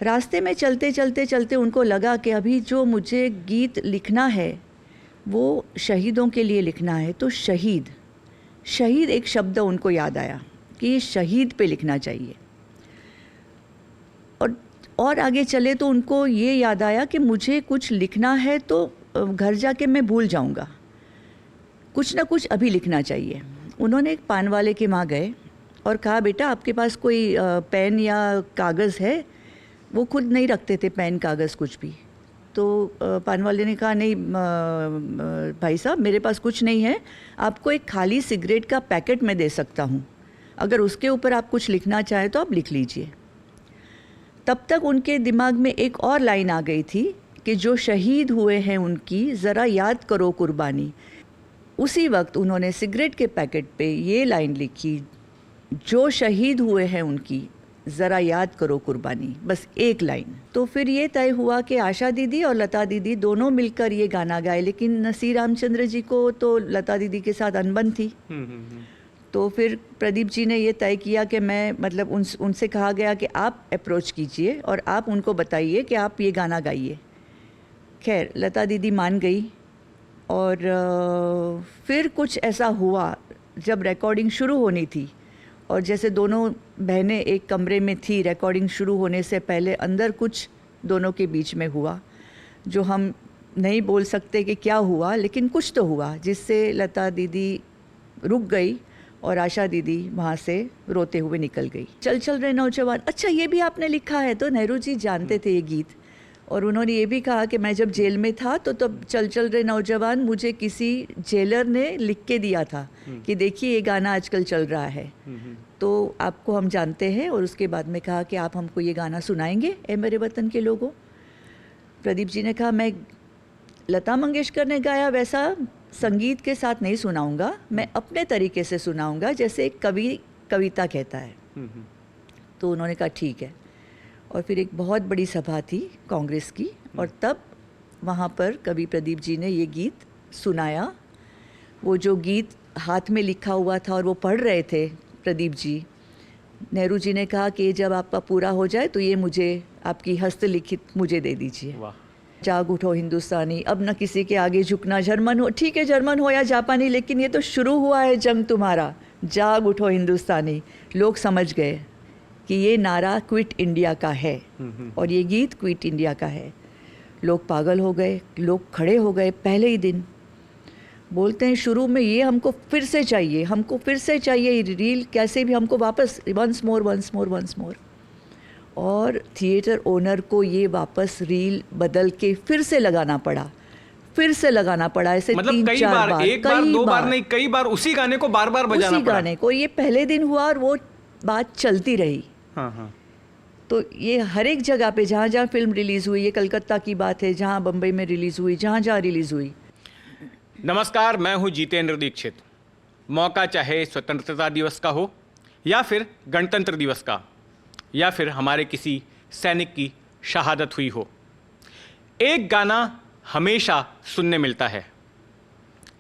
रास्ते में चलते चलते चलते उनको लगा कि अभी जो मुझे गीत लिखना है वो शहीदों के लिए लिखना है। तो शहीद शहीद एक शब्द उनको याद आया कि ये शहीद पे लिखना चाहिए। और आगे चले तो उनको ये याद आया कि मुझे कुछ लिखना है तो घर जाके मैं भूल जाऊंगा, कुछ ना कुछ अभी लिखना चाहिए। उन्होंने एक पान वाले के वहाँ गए और कहा, बेटा आपके पास कोई पेन या कागज़ है? वो खुद नहीं रखते थे पेन कागज़ कुछ भी। तो पान वाले ने कहा, नहीं भाई साहब मेरे पास कुछ नहीं है, आपको एक खाली सिगरेट का पैकेट मैं दे सकता हूँ, अगर उसके ऊपर आप कुछ लिखना चाहें तो आप लिख लीजिए। तब तक उनके दिमाग में एक और लाइन आ गई थी कि जो शहीद हुए हैं उनकी ज़रा याद करो कुर्बानी। उसी वक्त उन्होंने सिगरेट के पैकेट पे ये लाइन लिखी, जो शहीद हुए हैं उनकी ज़रा याद करो कुर्बानी, बस एक लाइन। तो फिर ये तय हुआ कि आशा दीदी और लता दीदी दोनों मिलकर ये गाना गाए, लेकिन नसीर रामचंद्र जी को तो लता दीदी के साथ अनबन थी। तो फिर प्रदीप जी ने ये तय किया कि मैं मतलब उनसे कहा गया कि आप अप्रोच कीजिए और आप उनको बताइए कि आप ये गाना गाइए। खैर लता दीदी मान गई और फिर कुछ ऐसा हुआ, जब रिकॉर्डिंग शुरू होनी थी और जैसे दोनों बहनें एक कमरे में थी, रिकॉर्डिंग शुरू होने से पहले अंदर कुछ दोनों के बीच में हुआ जो हम नहीं बोल सकते कि क्या हुआ, लेकिन कुछ तो हुआ जिससे लता दीदी रुक गई और आशा दीदी वहाँ से रोते हुए निकल गई। चल चल रहे नौजवान, अच्छा ये भी आपने लिखा है? तो नेहरू जी जानते थे ये गीत और उन्होंने ये भी कहा कि मैं जब जेल में था तो तब चल चल रहे नौजवान मुझे किसी जेलर ने लिख के दिया था कि देखिए ये गाना आजकल चल रहा है, तो आपको हम जानते हैं। और उसके बाद में कहा कि आप हमको ये गाना सुनाएंगे ए मेरे वतन के लोगों। प्रदीप जी ने कहा, मैं लता मंगेशकर ने गाया वैसा संगीत के साथ नहीं सुनाऊंगा, मैं अपने तरीके से सुनाऊंगा जैसे एक कवि कविता कहता है। तो उन्होंने कहा ठीक है। और फिर एक बहुत बड़ी सभा थी कांग्रेस की और तब वहाँ पर कवि प्रदीप जी ने ये गीत सुनाया। वो जो गीत हाथ में लिखा हुआ था और वो पढ़ रहे थे प्रदीप जी, नेहरू जी ने कहा कि जब आपका पूरा हो जाए तो ये मुझे आपकी हस्तलिखित मुझे दे दीजिए। जाग उठो हिंदुस्तानी, अब न किसी के आगे झुकना, जर्मन हो ठीक है, जर्मन हो या जापानी, लेकिन ये तो शुरू हुआ है जंग तुम्हारा, जाग उठो हिंदुस्तानी। लोग समझ गए कि ये नारा क्विट इंडिया का है और ये गीत क्विट इंडिया का है। लोग पागल हो गए, लोग खड़े हो गए। पहले ही दिन बोलते हैं शुरू में ये हमको फिर से चाहिए, हमको फिर से चाहिए रील, कैसे भी हमको वापस, once more once more once more. और थिएटर ओनर को ये वापस रील बदल के फिर से लगाना पड़ा, फिर से लगाना पड़ा। ऐसे मतलब 3-4 बार, एक बार दो बार नहीं, कई बार उसी गाने को बार बार बजाना उसी पड़ा। गाने को ये पहले दिन हुआ और वो बात चलती रही। हाँ। तो ये हर एक जगह पे जहाँ जहाँ फिल्म रिलीज़ हुई, ये कलकत्ता की बात है, जहाँ बम्बई में रिलीज़ हुई, जहाँ जहाँ रिलीज़ हुई। नमस्कार, मैं हूँ जितेंद्र दीक्षित। मौका चाहे स्वतंत्रता दिवस का हो या फिर गणतंत्र दिवस का या फिर हमारे किसी सैनिक की शहादत हुई हो, एक गाना हमेशा सुनने मिलता है।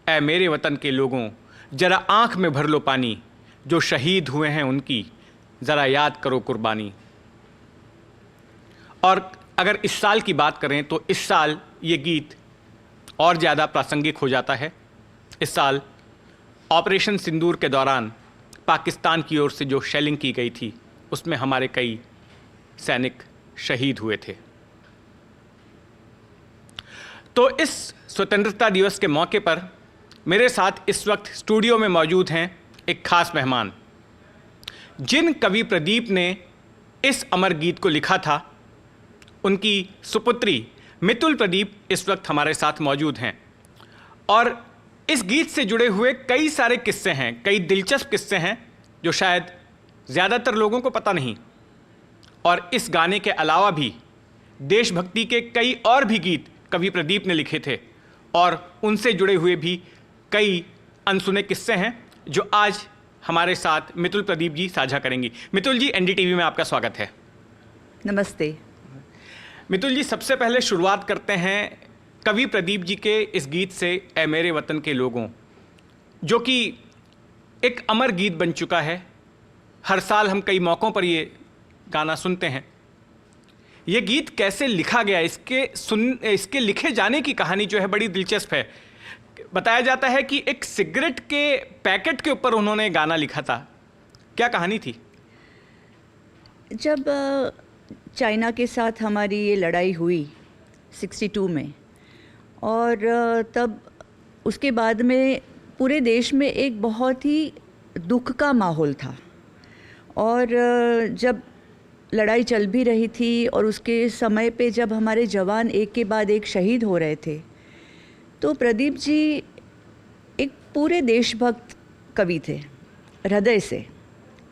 ऐ मेरे वतन के लोगों जरा आंख में भर लो पानी, जो शहीद हुए हैं उनकी ज़रा याद करो कुर्बानी। और अगर इस साल की बात करें तो इस साल ये गीत और ज़्यादा प्रासंगिक हो जाता है। इस साल ऑपरेशन सिंदूर के दौरान पाकिस्तान की ओर से जो शेलिंग की गई थी उसमें हमारे कई सैनिक शहीद हुए थे। तो इस स्वतंत्रता दिवस के मौके पर मेरे साथ इस वक्त स्टूडियो में मौजूद हैं एक खास मेहमान, जिन कवि प्रदीप ने इस अमर गीत को लिखा था, उनकी सुपुत्री मितुल प्रदीप इस वक्त हमारे साथ मौजूद हैं। और इस गीत से जुड़े हुए कई सारे किस्से हैं, कई दिलचस्प किस्से हैं जो शायद ज़्यादातर लोगों को पता नहीं। और इस गाने के अलावा भी देशभक्ति के कई और भी गीत कवि प्रदीप ने लिखे थे और उनसे जुड़े हुए भी कई अनसुने किस्से हैं जो आज हमारे साथ मितुल प्रदीप जी साझा करेंगी। मितुल जी, एनडीटीवी में आपका स्वागत है। नमस्ते। मितुल जी, सबसे पहले शुरुआत करते हैं कवि प्रदीप जी के इस गीत से, ऐ मेरे वतन के लोगों, जो कि एक अमर गीत बन चुका है। हर साल हम कई मौक़ों पर ये गाना सुनते हैं। ये गीत कैसे लिखा गया, इसके लिखे जाने की कहानी जो है बड़ी दिलचस्प है। बताया जाता है कि एक सिगरेट के पैकेट के ऊपर उन्होंने गाना लिखा था। क्या कहानी थी? जब चाइना के साथ हमारी ये लड़ाई हुई 62 में, और तब उसके बाद में पूरे देश में एक बहुत ही दुख का माहौल था। और जब लड़ाई चल भी रही थी और उसके समय पे जब हमारे जवान एक के बाद एक शहीद हो रहे थे, तो प्रदीप जी एक पूरे देशभक्त कवि थे हृदय से,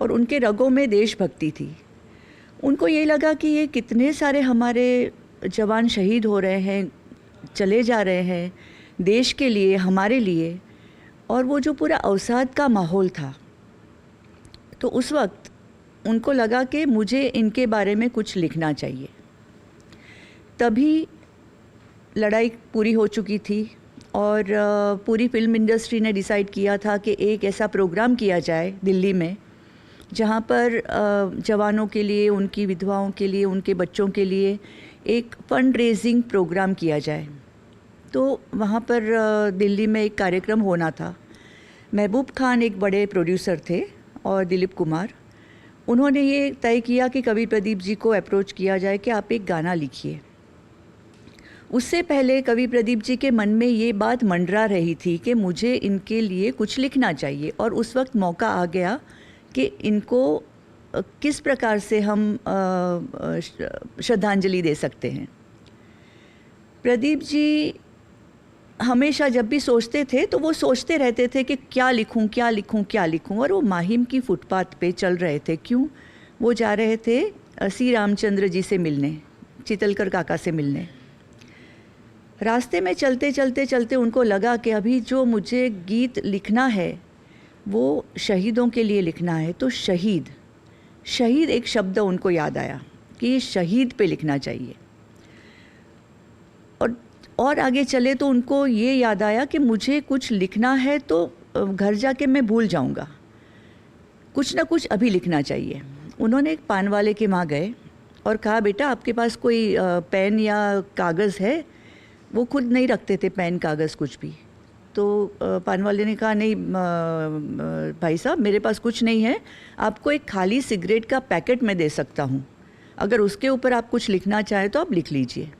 और उनके रगों में देशभक्ति थी। उनको ये लगा कि ये कितने सारे हमारे जवान शहीद हो रहे हैं, चले जा रहे हैं देश के लिए, हमारे लिए, और वो जो पूरा अवसाद का माहौल था, तो उस वक्त उनको लगा कि मुझे इनके बारे में कुछ लिखना चाहिए। तभी लड़ाई पूरी हो चुकी थी और पूरी फिल्म इंडस्ट्री ने डिसाइड किया था कि एक ऐसा प्रोग्राम किया जाए दिल्ली में जहाँ पर जवानों के लिए, उनकी विधवाओं के लिए, उनके बच्चों के लिए एक फंड रेजिंग प्रोग्राम किया जाए। तो वहाँ पर दिल्ली में एक कार्यक्रम होना था। महबूब खान एक बड़े प्रोड्यूसर थे और दिलीप कुमार, उन्होंने ये तय किया कि कवि प्रदीप जी को अप्रोच किया जाए कि आप एक गाना लिखिए। उससे पहले कवि प्रदीप जी के मन में ये बात मंडरा रही थी कि मुझे इनके लिए कुछ लिखना चाहिए, और उस वक्त मौका आ गया कि इनको किस प्रकार से हम श्रद्धांजलि दे सकते हैं। प्रदीप जी हमेशा जब भी सोचते थे तो वो सोचते रहते थे कि क्या लिखूं, क्या लिखूं, क्या लिखूं, और वो माहिम की फुटपाथ पे चल रहे थे। क्यों? वो जा रहे थे सी रामचंद्र जी से मिलने, चितलकर काका से मिलने। रास्ते में चलते चलते चलते उनको लगा कि अभी जो मुझे गीत लिखना है वो शहीदों के लिए लिखना है। तो शहीद, शहीद एक शब्द उनको याद आया कि ये शहीद पे लिखना चाहिए। और आगे चले तो उनको ये याद आया कि मुझे कुछ लिखना है तो घर जाके मैं भूल जाऊंगा, कुछ ना कुछ अभी लिखना चाहिए। उन्होंने एक पान वाले के वहाँ गए और कहा, बेटा आपके पास कोई पेन या कागज़ है? वो खुद नहीं रखते थे पेन कागज़ कुछ भी। तो पान वाले ने कहा, नहीं भाई साहब मेरे पास कुछ नहीं है, आपको एक खाली सिगरेट का पैकेट मैं दे सकता हूँ, अगर उसके ऊपर आप कुछ लिखना चाहें तो आप लिख लीजिए।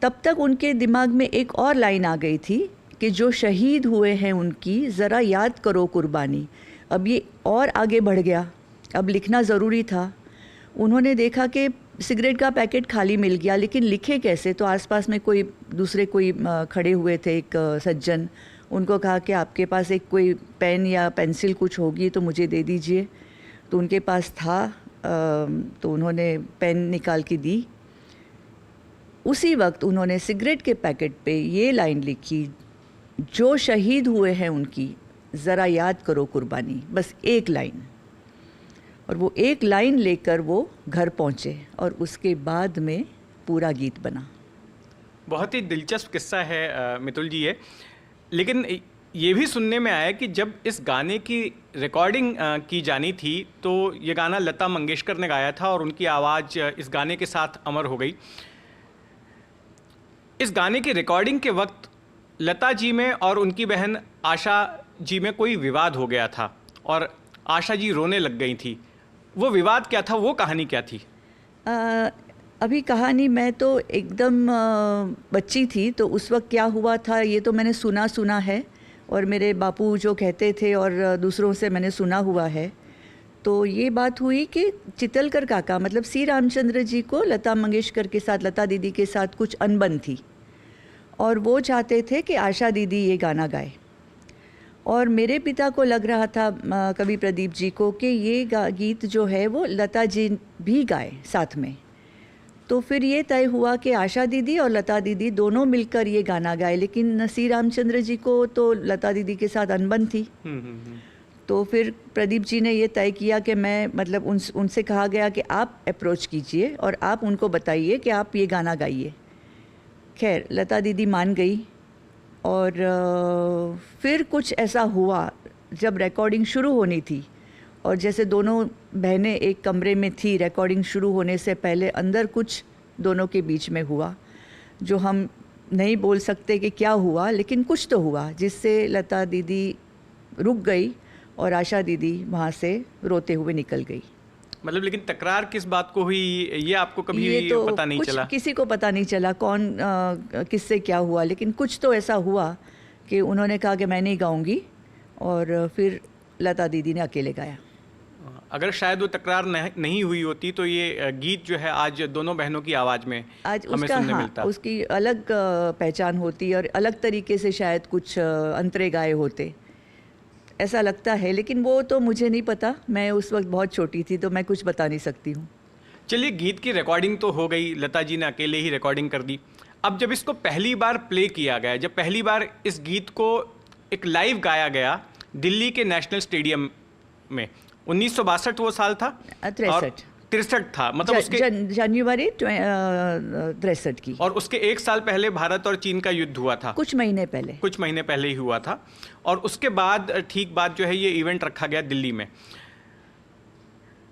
तब तक उनके दिमाग में एक और लाइन आ गई थी कि जो शहीद हुए हैं उनकी ज़रा याद करो कुर्बानी। अब ये और आगे बढ़ गया, अब लिखना ज़रूरी था। उन्होंने देखा कि सिगरेट का पैकेट खाली मिल गया, लेकिन लिखे कैसे? तो आसपास में कोई खड़े हुए थे, एक सज्जन। उनको कहा कि आपके पास एक कोई पेन या पेंसिल कुछ होगी तो मुझे दे दीजिए। तो उनके पास था, तो उन्होंने पेन निकाल के दी। उसी वक्त उन्होंने सिगरेट के पैकेट पे ये लाइन लिखी, जो शहीद हुए हैं उनकी ज़रा याद करो कुर्बानी। बस एक लाइन, और वो एक लाइन लेकर वो घर पहुँचे और उसके बाद में पूरा गीत बना। बहुत ही दिलचस्प किस्सा है मितुल जी ये। लेकिन ये भी सुनने में आया कि जब इस गाने की रिकॉर्डिंग की जानी थी तो ये गाना लता मंगेशकर ने गाया था और उनकी आवाज़ इस गाने के साथ अमर हो गई। इस गाने की रिकॉर्डिंग के वक्त लता जी में और उनकी बहन आशा जी में कोई विवाद हो गया था और आशा जी रोने लग गई थी। वो विवाद क्या था, वो कहानी क्या थी? अभी कहानी, मैं तो एकदम बच्ची थी, तो उस वक्त क्या हुआ था ये तो मैंने सुना है, और मेरे बापू जो कहते थे और दूसरों से मैंने सुना हुआ है। तो ये बात हुई कि चितलकर काका मतलब सी रामचंद्र जी को लता मंगेशकर के साथ, लता दीदी के साथ कुछ अनबन थी, और वो चाहते थे कि आशा दीदी ये गाना गाए। और मेरे पिता को लग रहा था, कवि प्रदीप जी को, कि ये गीत जो है वो लता जी भी गाए साथ में। तो फिर ये तय हुआ कि आशा दीदी और लता दीदी दोनों मिलकर ये गाना गाए, लेकिन सी रामचंद्र जी को तो लता दीदी के साथ अनबन थी। तो फिर प्रदीप जी ने ये तय किया कि मैं मतलब उनसे कहा गया कि आप अप्रोच कीजिए और आप उनको बताइए कि आप ये गाना गाइए। खैर लता दीदी मान गई, और फिर कुछ ऐसा हुआ, जब रिकॉर्डिंग शुरू होनी थी और जैसे दोनों बहनें एक कमरे में थी, रिकॉर्डिंग शुरू होने से पहले अंदर कुछ दोनों के बीच में हुआ जो हम नहीं बोल सकते कि क्या हुआ, लेकिन कुछ तो हुआ जिससे लता दीदी रुक गई और आशा दीदी वहाँ से रोते हुए निकल गई। मतलब लेकिन तकरार किस बात को हुई ये आपको कभी ये तो पता नहीं कुछ चला? किसी को पता नहीं चला कौन किससे क्या हुआ, लेकिन कुछ तो ऐसा हुआ कि उन्होंने कहा कि मैं नहीं गाऊंगी और फिर लता दीदी ने अकेले गाया। अगर शायद वो तकरार नहीं हुई होती तो ये गीत जो है आज दोनों बहनों की आवाज़ में आज हमें उसका सुनने हाँ, मिलता। उसकी अलग पहचान होती और अलग तरीके से शायद कुछ अंतरे गाए होते, ऐसा लगता है, लेकिन वो तो मुझे नहीं पता, मैं उस वक्त बहुत छोटी थी तो मैं कुछ बता नहीं सकती हूँ। चलिए, गीत की रिकॉर्डिंग तो हो गई, लता जी ने अकेले ही रिकॉर्डिंग कर दी। अब जब इसको पहली बार प्ले किया गया, जब पहली बार इस गीत को एक लाइव गाया गया दिल्ली के नेशनल स्टेडियम में, 1962 वो साल था, 63 था, मतलब उसके जनवरी 63 की, और उसके एक साल पहले भारत और चीन का युद्ध हुआ था, कुछ महीने पहले ही हुआ था। और उसके बाद ठीक बाद जो है ये इवेंट रखा गया दिल्ली में।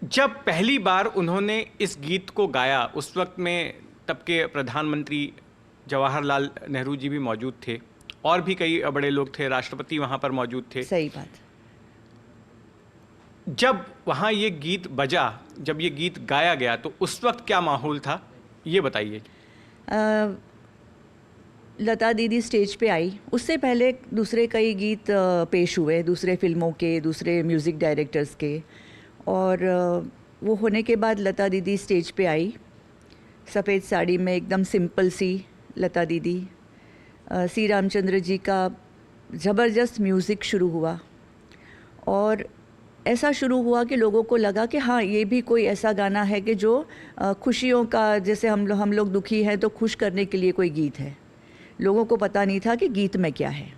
जब पहली बार उन्होंने इस गीत को गाया, उस वक्त में तब के प्रधानमंत्री जवाहरलाल नेहरू जी भी मौजूद थे और भी कई बड़े लोग थे, राष्ट्रपति वहाँ पर मौजूद थे। सही बात। जब वहाँ ये गीत बजा, जब ये गीत गाया गया, तो उस वक्त क्या माहौल था, ये बताइए। लता दीदी स्टेज पे आई, उससे पहले दूसरे कई गीत पेश हुए, दूसरे फिल्मों के, दूसरे म्यूज़िक डायरेक्टर्स के, और वो होने के बाद लता दीदी स्टेज पे आई सफ़ेद साड़ी में, एकदम सिंपल सी लता दीदी। सी रामचंद्र जी का ज़बरदस्त म्यूज़िक शुरू हुआ और ऐसा शुरू हुआ कि लोगों को लगा कि हाँ, ये भी कोई ऐसा गाना है कि जो खुशियों का, जैसे हम लोग दुखी हैं तो खुश करने के लिए कोई गीत है। लोगों को पता नहीं था कि गीत में क्या है।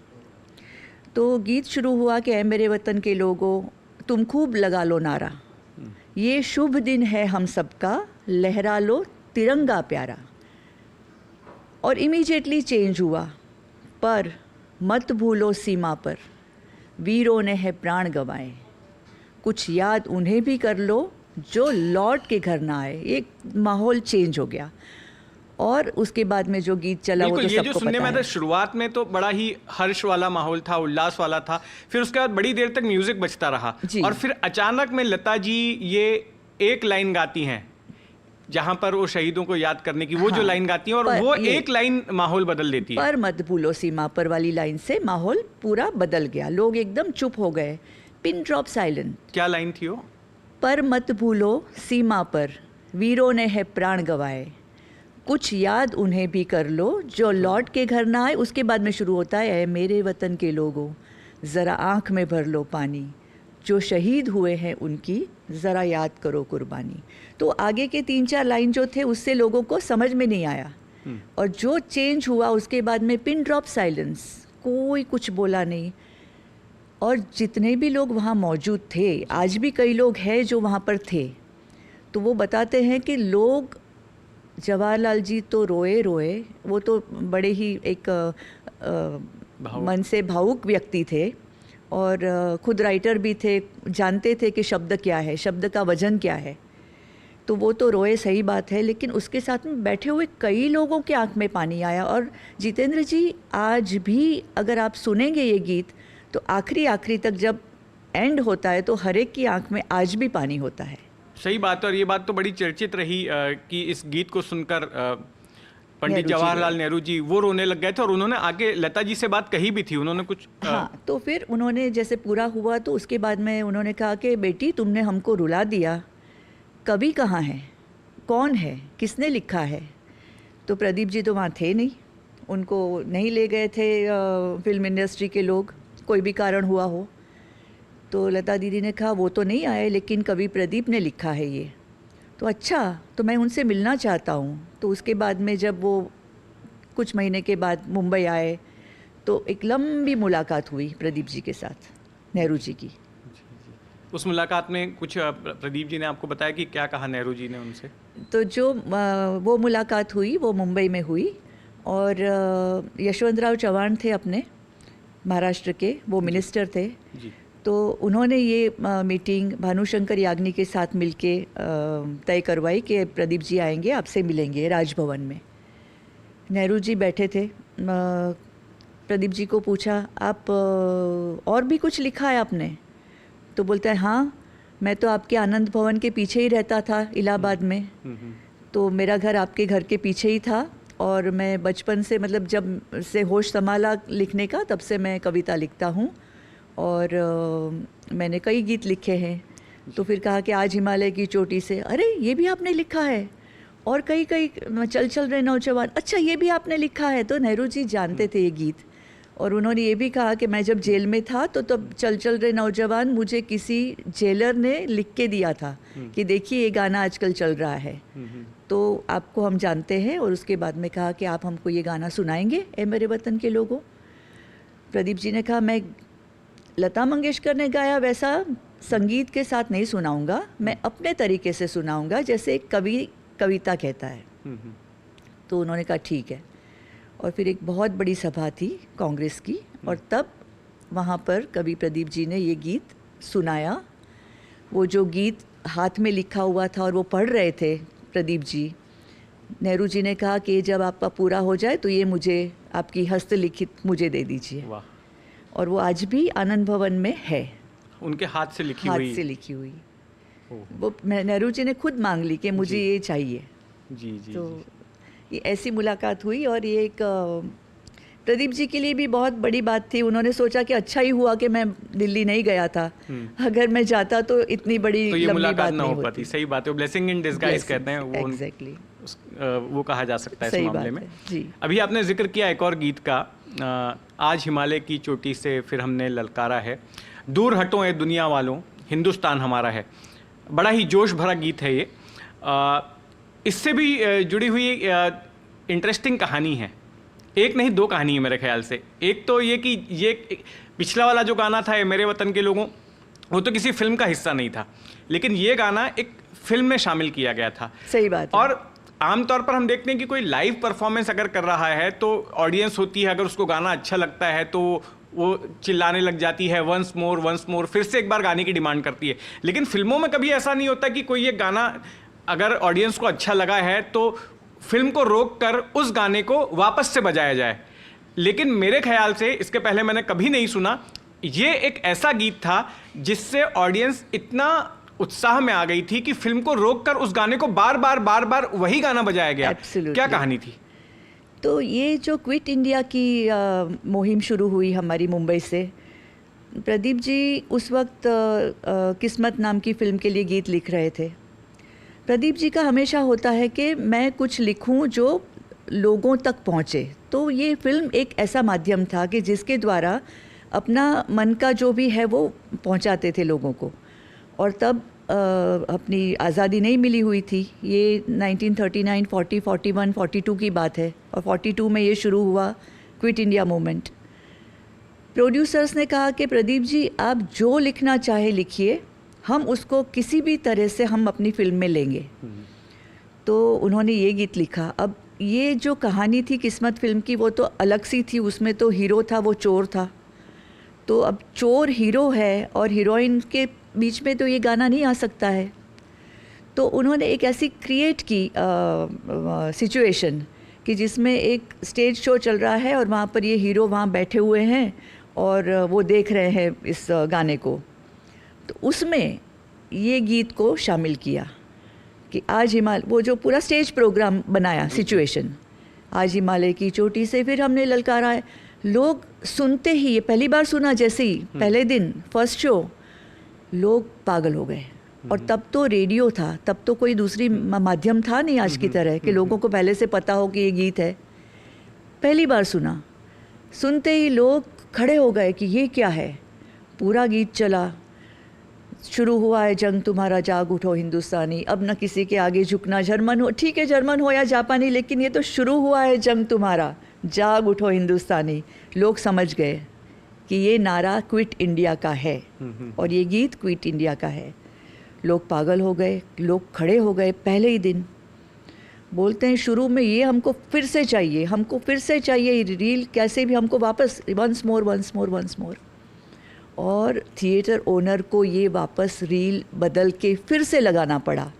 तो गीत शुरू हुआ कि ऐ मेरे वतन के लोगों, तुम खूब लगा लो नारा, ये शुभ दिन है हम सबका, लहरा लो तिरंगा प्यारा। और इमीडिएटली चेंज हुआ, पर मत भूलो सीमा पर, वीरों ने है प्राण गंवाए, कुछ याद उन्हें भी कर लो जो लौट के घर ना आए। एक माहौल चेंज हो गया और उसके बाद में जो गीत चला वो तो सबको पता है। ये जो सुनने में था, शुरुआत में तो बड़ा ही हर्ष वाला माहौल था, उल्लास वाला था, फिर उसके बाद बड़ी देर तक म्यूजिक बजता रहा और फिर अचानक में लता जी ये एक लाइन गाती हैं जहां पर वो शहीदों को याद करने की, वो जो लाइन गाती हैं, और वो एक लाइन माहौल बदल देती है। पर मत भूलो सीमा पर वाली लाइन से माहौल पूरा बदल गया, लोग एकदम चुप हो गए, पिन ड्रॉप साइलेंट। क्या लाइन थी वो? पर मत भूलो सीमा पर, वीरों ने है प्राण गंवाए, कुछ याद उन्हें भी कर लो जो लौट के घर ना आए। उसके बाद में शुरू होता है, ऐ मेरे वतन के लोगों, ज़रा आँख में भर लो पानी, जो शहीद हुए हैं उनकी ज़रा याद करो कुर्बानी। तो आगे के 3-4 लाइन जो थे उससे लोगों को समझ में नहीं आया, और जो चेंज हुआ उसके बाद में पिन ड्रॉप साइलेंस, कोई कुछ बोला नहीं। और जितने भी लोग वहाँ मौजूद थे, आज भी कई लोग हैं जो वहाँ पर थे, तो वो बताते हैं कि लोग, जवाहरलाल जी तो रोए रोए, वो तो बड़े ही एक मन से भावुक व्यक्ति थे और खुद राइटर भी थे, जानते थे कि शब्द क्या है, शब्द का वजन क्या है, तो वो तो रोए, सही बात है, लेकिन उसके साथ में बैठे हुए कई लोगों के आंख में पानी आया। और जितेंद्र जी, आज भी अगर आप सुनेंगे ये गीत तो आखिरी तक जब एंड होता है तो हर एक की आंख में आज भी पानी होता है। सही बात है, और ये बात तो बड़ी चर्चित रही कि इस गीत को सुनकर पंडित जवाहरलाल नेहरू जी वो रोने लग गए थे, और उन्होंने आगे लता जी से बात कही भी थी, उन्होंने कुछ हाँ, तो फिर उन्होंने जैसे पूरा हुआ तो उसके बाद में उन्होंने कहा कि बेटी, तुमने हमको रुला दिया, कवि कहाँ है, कौन है, किसने लिखा है? तो प्रदीप जी तो वहाँ थे नहीं, उनको नहीं ले गए थे फिल्म इंडस्ट्री के लोग, कोई भी कारण हुआ हो। तो लता दीदी ने कहा वो तो नहीं आए, लेकिन कवि प्रदीप ने लिखा है ये। तो अच्छा, तो मैं उनसे मिलना चाहता हूँ। तो उसके बाद में जब वो कुछ महीने के बाद मुंबई आए तो एक लंबी मुलाकात हुई प्रदीप जी के साथ, नेहरू जी की। उस मुलाकात में कुछ प्रदीप जी ने आपको बताया कि क्या कहा नेहरू जी ने उनसे? तो जो वो मुलाकात हुई वो मुंबई में हुई, और यशवंतराव चव्हाण थे अपने महाराष्ट्र के, वो मिनिस्टर थे। तो उन्होंने ये मीटिंग भानुशंकर याग्निक के साथ मिलके तय करवाई कि प्रदीप जी आएंगे, आपसे मिलेंगे राजभवन में। नेहरू जी बैठे थे, प्रदीप जी को पूछा, आप और भी कुछ लिखा है आपने? तो बोलता है, हाँ, मैं तो आपके आनंद भवन के पीछे ही रहता था इलाहाबाद में, तो मेरा घर आपके घर के पीछे ही था, और मैं बचपन से, मतलब जब से होश संभाला लिखने का, तब से मैं कविता लिखता हूँ, और मैंने कई गीत लिखे हैं। तो फिर कहा कि आज हिमालय की चोटी से, अरे ये भी आपने लिखा है, और कई कई चल चल रहे नौजवान, अच्छा ये भी आपने लिखा है। तो नेहरू जी जानते थे ये गीत, और उन्होंने ये भी कहा कि मैं जब जेल में था तो तब चल चल रहे नौजवान मुझे किसी जेलर ने लिख के दिया था कि देखिए ये गाना आजकल चल रहा है, तो आपको हम जानते हैं। और उसके बाद में कहा कि आप हमको ये गाना सुनाएंगे, ए मेरे वतन के लोगों। प्रदीप जी ने कहा, मैं लता मंगेशकर ने गाया वैसा संगीत के साथ नहीं सुनाऊंगा, मैं अपने तरीके से सुनाऊंगा, जैसे एक कवि कविता कहता है। तो उन्होंने कहा ठीक है। और फिर एक बहुत बड़ी सभा थी कांग्रेस की, और तब वहाँ पर कवि प्रदीप जी ने ये गीत सुनाया। वो जो गीत हाथ में लिखा हुआ था और वो पढ़ रहे थे प्रदीप जी, नेहरू जी ने कहा कि जब आपका पूरा हो जाए तो ये मुझे, आपकी हस्तलिखित मुझे दे दीजिए। वाह। और वो आज भी आनंद भवन में है, उनके हाथ से लिखी हुई। वो नेहरू जी ने खुद मांग ली कि मुझे ये चाहिए। जी। तो ये ऐसी मुलाकात हुई, और ये एक प्रदीप जी के लिए भी बहुत बड़ी बात थी। उन्होंने सोचा कि अच्छा ही हुआ कि मैं दिल्ली नहीं गया था, अगर मैं जाता तो इतनी बड़ी तो ये लंबी मुलाकात बात ना नहीं हो पाती। सही बात है, ब्लेसिंग इन डिस्गाइज कहते हैं वो। एग्जैक्टली, वो कहा जा सकता है इस मामले में। जी। अभी आपने जिक्र किया एक और गीत का, आज हिमालय की चोटी से फिर हमने ललकारा है, दूर हटो ए दुनिया वालों, हिंदुस्तान हमारा है। बड़ा ही जोश भरा गीत है ये। इससे भी जुड़ी हुई इंटरेस्टिंग कहानी है, एक नहीं दो कहानी है मेरे ख्याल से। एक तो ये कि ये पिछला वाला जो गाना था, ये मेरे वतन के लोगों, वो तो किसी फिल्म का हिस्सा नहीं था, लेकिन ये गाना एक फिल्म में शामिल किया गया था। सही बात है। और आमतौर पर हम देखते हैं कि कोई लाइव परफॉर्मेंस अगर कर रहा है तो ऑडियंस होती है, अगर उसको गाना अच्छा लगता है तो वो चिल्लाने लग जाती है, वंस मोर, फिर से एक बार गाने की डिमांड करती है। लेकिन फिल्मों में कभी ऐसा नहीं होता कि कोई ये गाना अगर ऑडियंस को अच्छा लगा है तो फिल्म को रोक कर उस गाने को वापस से बजाया जाए। लेकिन मेरे ख्याल से, इसके पहले मैंने कभी नहीं सुना, ये एक ऐसा गीत था जिससे ऑडियंस इतना उत्साह में आ गई थी कि फिल्म को रोक कर उस गाने को बार बार वही गाना बजाया गया। Absolutely. क्या कहानी थी? तो ये जो क्विट इंडिया की मुहिम शुरू हुई हमारी मुंबई से, प्रदीप जी उस वक्त किस्मत नाम की फिल्म के लिए गीत लिख रहे थे। प्रदीप जी का हमेशा होता है कि मैं कुछ लिखूं जो लोगों तक पहुंचे। तो ये फिल्म एक ऐसा माध्यम था कि जिसके द्वारा अपना मन का जो भी है वो पहुंचाते थे लोगों को। और तब अपनी आज़ादी नहीं मिली हुई थी, ये 1939, 40, 41, 42 की बात है, और 42 में ये शुरू हुआ क्विट इंडिया मूवमेंट। प्रोड्यूसर्स ने कहा कि प्रदीप जी आप जो लिखना चाहे लिखिए, हम उसको किसी भी तरह से हम अपनी फिल्म में लेंगे। तो उन्होंने ये गीत लिखा। अब ये जो कहानी थी किस्मत फिल्म की वो तो अलग सी थी, उसमें तो हीरो था, वो चोर था। तो अब चोर हीरो है और हीरोइन के बीच में तो ये गाना नहीं आ सकता है। तो उन्होंने एक ऐसी क्रिएट की सिचुएशन कि जिसमें एक स्टेज शो चल रहा है और वहाँ पर ये हीरो वहाँ बैठे हुए हैं और वो देख रहे हैं इस गाने को। तो उसमें ये गीत को शामिल किया कि आज हिमालय, वो जो पूरा स्टेज प्रोग्राम बनाया सिचुएशन, आज हिमालय की चोटी से फिर हमने ललकारा है। लोग सुनते ही, ये पहली बार सुना जैसे ही पहले दिन फर्स्ट शो, लोग पागल हो गए। और तब तो रेडियो था, तब तो कोई दूसरी माध्यम था नहीं आज की तरह कि लोगों को पहले से पता हो कि ये गीत है। पहली बार सुना, सुनते ही लोग खड़े हो गए कि ये क्या है। पूरा गीत चला, शुरू हुआ है जंग तुम्हारा जाग उठो हिंदुस्तानी, अब न किसी के आगे झुकना, जर्मन हो, ठीक है जर्मन हो या जापानी, लेकिन ये तो शुरू हुआ है जंग तुम्हारा जाग उठो हिंदुस्तानी। लोग समझ गए कि ये नारा क्विट इंडिया का है और ये गीत क्विट इंडिया का है। लोग पागल हो गए, लोग खड़े हो गए। पहले ही दिन बोलते हैं शुरू में ये हमको फिर से चाहिए, हमको फिर से चाहिए रील, कैसे भी हमको वापस वंस मोर। और थिएटर ओनर को ये वापस रील बदल के फिर से लगाना पड़ा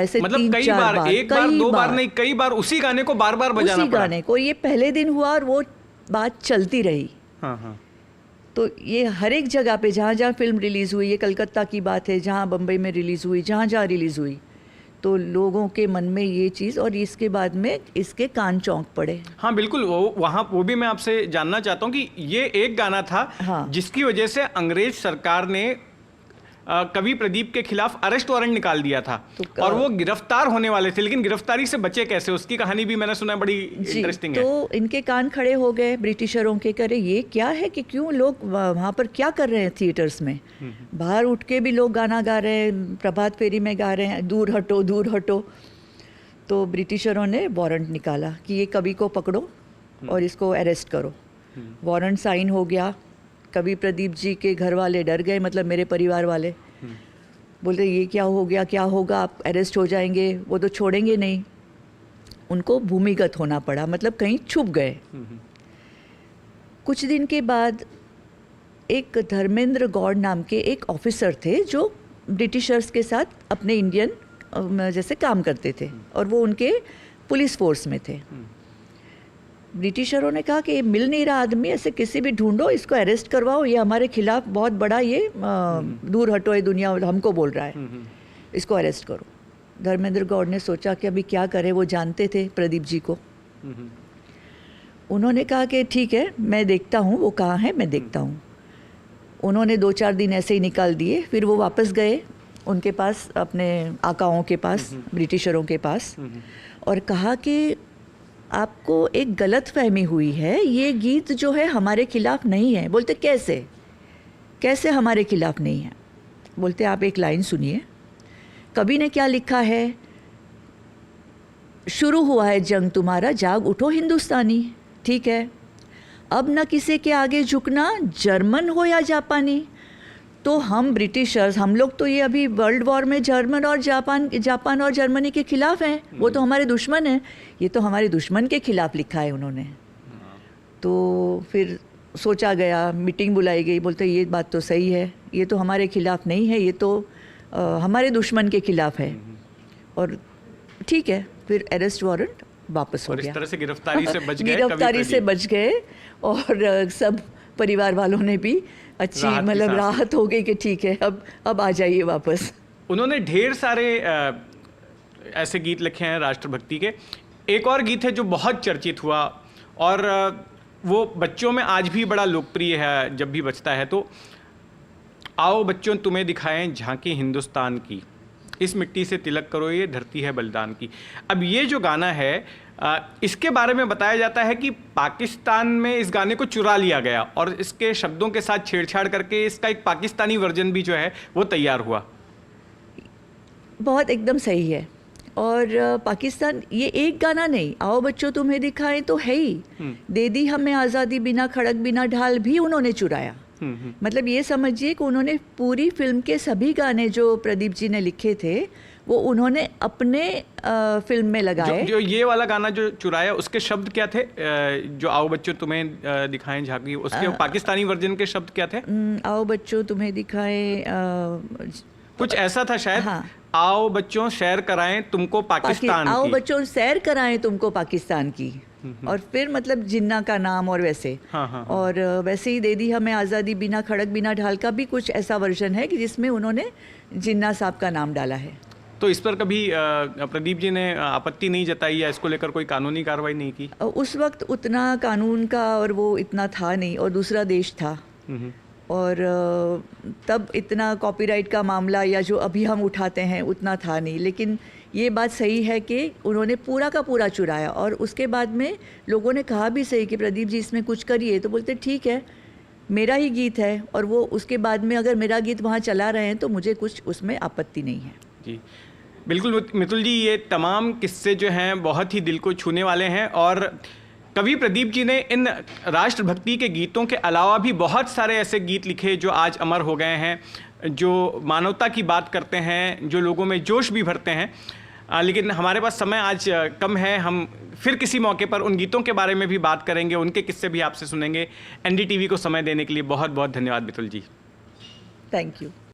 ऐसे मतलब 3-4 बार, एक बार दो बार नहीं, कई बार उसी गाने को बार बार बजाना उसी पड़ा। गाने को ये पहले दिन हुआ और वो बात चलती रही। हाँ हाँ। तो ये हर एक जगह पे जहाँ जहाँ फिल्म रिलीज़ हुई, ये कलकत्ता की बात है, जहाँ बम्बई में रिलीज़ हुई, जहाँ जहाँ रिलीज़ हुई, तो लोगों के मन में ये चीज़, और इसके बाद में इसके कान चौंक पड़े। हाँ बिल्कुल, वो भी मैं आपसे जानना चाहता हूँ कि ये एक गाना था हाँ। जिसकी वजह से अंग्रेज सरकार ने कवि प्रदीप के खिलाफ अरेस्ट वारंट निकाल दिया था, और वो गिरफ्तार होने वाले थे, लेकिन गिरफ्तारी से बचे कैसे, उसकी कहानी भी मैंने सुना है, बड़ी इंटरेस्टिंग है। तो इनके कान खड़े हो गए ब्रिटिशरों के, करे ये क्या है कि क्यों लोग वहाँ पर क्या कर रहे हैं थिएटर्स में, बाहर उठ के भी लोग गाना गा रहे हैं, प्रभात फेरी में गा रहे हैं, दूर हटो दूर हटो। तो ब्रिटिशरों ने वारंट निकाला कि ये कवि को पकड़ो और इसको अरेस्ट करो। वारंट साइन हो गया। कवि प्रदीप जी के घर वाले डर गए, मतलब मेरे परिवार वाले बोलते ये क्या हो गया, क्या होगा, आप अरेस्ट हो जाएंगे, वो तो छोड़ेंगे नहीं। उनको भूमिगत होना पड़ा, मतलब कहीं छुप गए। कुछ दिन के बाद एक धर्मेंद्र गौड़ नाम के एक ऑफिसर थे जो ब्रिटिशर्स के साथ अपने इंडियन जैसे काम करते थे, और वो उनके पुलिस फोर्स में थे। ब्रिटिशरों ने कहा कि ये मिल नहीं रहा आदमी, ऐसे किसी भी ढूंढो, इसको अरेस्ट करवाओ, ये हमारे खिलाफ बहुत बड़ा ये दूर हटो, ये दुनिया हमको बोल रहा है, इसको अरेस्ट करो। धर्मेंद्र गौड़ ने सोचा कि अभी क्या करें, वो जानते थे प्रदीप जी को। उन्होंने कहा कि ठीक है, मैं देखता हूँ वो कहाँ है, मैं देखता हूँ। उन्होंने 2-4 दिन ऐसे ही निकाल दिए। फिर वो वापस गए उनके पास, अपने आकाओं के पास, ब्रिटिशरों के पास, और कहा कि आपको एक गलत फहमी हुई है, ये गीत जो है हमारे खिलाफ नहीं है। बोलते कैसे हमारे खिलाफ नहीं है? बोलते आप एक लाइन सुनिए, कवि ने क्या लिखा है, शुरू हुआ है जंग तुम्हारा, जाग उठो हिंदुस्तानी। ठीक है, अब न किसी के आगे झुकना, जर्मन हो या जापानी। तो हम ब्रिटिशर्स, हम लोग तो ये अभी वर्ल्ड वॉर में जर्मन और जापान और जर्मनी के खिलाफ हैं, वो तो हमारे दुश्मन हैं। ये तो हमारे दुश्मन के खिलाफ लिखा है उन्होंने। तो फिर सोचा गया, मीटिंग बुलाई गई, बोलते ये बात तो सही है, ये तो हमारे खिलाफ नहीं है, ये तो हमारे दुश्मन के खिलाफ है। और ठीक है, फिर अरेस्ट वारंट वापस हो गया, इस तरह से गिरफ्तारी से बच गए, गिरफ्तारी से बच गए। और सब परिवार वालों ने भी अच्छी मतलब राहत हो गई कि ठीक है, अब आ जाइए वापस। उन्होंने ढेर सारे ऐसे गीत लिखे हैं राष्ट्रभक्ति के। एक और गीत है जो बहुत चर्चित हुआ, और वो बच्चों में आज भी बड़ा लोकप्रिय है, जब भी बजता है तो, आओ बच्चों तुम्हें दिखाएं झांकी हिंदुस्तान की, इस मिट्टी से तिलक करो ये धरती है बलिदान की। अब ये जो गाना है, इसके बारे में बताया जाता है कि पाकिस्तान में इस गाने को चुरा लिया गया, और इसके शब्दों के साथ छेड़छाड़ करके इसका एक पाकिस्तानी वर्जन भी जो है वो तैयार हुआ। बहुत एकदम सही है। और पाकिस्तान, ये एक गाना नहीं, आओ बच्चों तुम्हें दिखाएं तो है ही, दे दी हमें आज़ादी बिना खड़क बिना ढाल भी उन्होंने चुराया। मतलब ये समझिए कि उन्होंने पूरी फिल्म के सभी गाने जो प्रदीप जी ने लिखे थे वो उन्होंने अपने फिल्म में लगाए। जो ये वाला गाना जो चुराया, उसके शब्द क्या थे? जो आओ बच्चों तुम्हें दिखाएं झांकी, उसके पाकिस्तानी वर्जन के शब्द क्या थे? आओ बच्चों तुम्हें दिखाएं, कुछ ऐसा था शायद। हाँ। आओ बच्चों सैर कराएं तुमको पाकिस्तान की, आओ बच्चों सैर कराएं तुमको पाकिस्तान की। और फिर मतलब जिन्ना का नाम और वैसे। हाँ। और वैसे ही दे दी हमें आज़ादी बिना खड़क बिना ढाल का भी कुछ ऐसा वर्जन है कि जिसमें उन्होंने जिन्ना साहब का नाम डाला है। तो इस पर कभी प्रदीप जी ने आपत्ति नहीं जताई या इसको लेकर कोई कानूनी कार्रवाई नहीं की? उस वक्त उतना कानून का और वो इतना था नहीं, और दूसरा देश था, और तब इतना कॉपीराइट का मामला या जो अभी हम उठाते हैं उतना था नहीं। लेकिन ये बात सही है कि उन्होंने पूरा का पूरा चुराया, और उसके बाद में लोगों ने कहा भी सही कि प्रदीप जी इसमें कुछ करिए, तो बोलते ठीक है, मेरा ही गीत है, और वो उसके बाद में अगर मेरा गीत वहाँ चला रहे हैं तो मुझे कुछ उसमें आपत्ति नहीं है। जी बिल्कुल मितुल जी, ये तमाम किस्से जो हैं बहुत ही दिल को छूने वाले हैं, और कवि प्रदीप जी ने इन राष्ट्रभक्ति के गीतों के अलावा भी बहुत सारे ऐसे गीत लिखे जो आज अमर हो गए हैं, जो मानवता की बात करते हैं, जो लोगों में जोश भी भरते हैं। लेकिन हमारे पास समय आज कम है। हम फिर किसी मौके पर उन गीतों के बारे में भी बात करेंगे, उनके किस्से भी आपसे सुनेंगे। एनडीटीवी को समय देने के लिए बहुत बहुत धन्यवाद मितुल जी। Thank you.